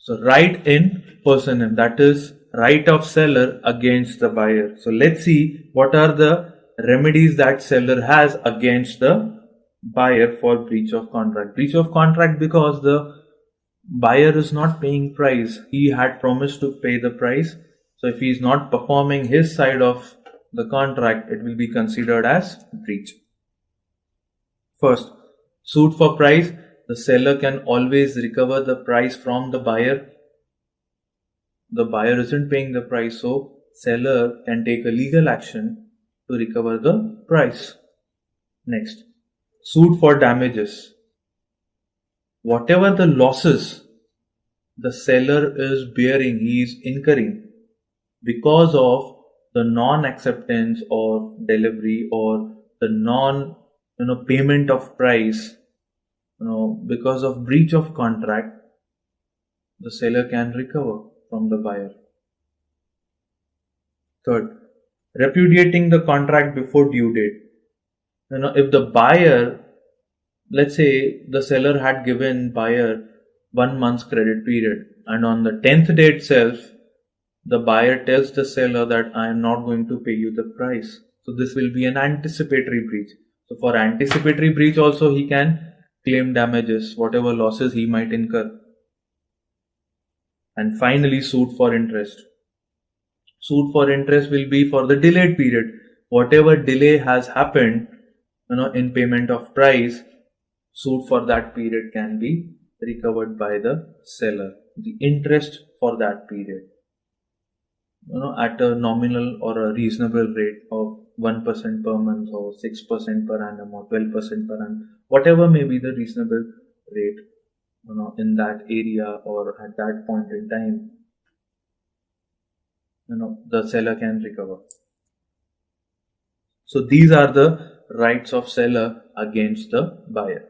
So right in personam, that is right of seller against the buyer. So let's see what are the remedies that seller has against the buyer for breach of contract. Breach of contract because the buyer is not paying price. He had promised to pay the price. So if he is not performing his side of the contract, it will be considered as breach. First, suit for price. The seller can always recover the price from the buyer. The buyer isn't paying the price, so seller can take a legal action to recover the price. Next, suit for damages. Whatever the losses the seller is bearing, he is incurring because of the non-acceptance of delivery or the non payment of price, because of breach of contract, the seller can recover from the buyer. Third, repudiating the contract before due date. If the buyer, let's say the seller had given buyer 1 month's credit period, and on the 10th day itself, the buyer tells the seller that I am not going to pay you the price. So this will be an anticipatory breach. So for anticipatory breach also he can claim damages, whatever losses he might incur. And finally, suit for interest. Suit for interest will be for the delayed period. Whatever delay has happened, in payment of price, suit for that period can be recovered by the seller. The interest for that period, at a nominal or a reasonable rate of 1% per month or 6% per annum or 12% per annum, whatever may be the reasonable rate, in that area or at that point in time, the seller can recover. So these are the rights of seller against the buyer.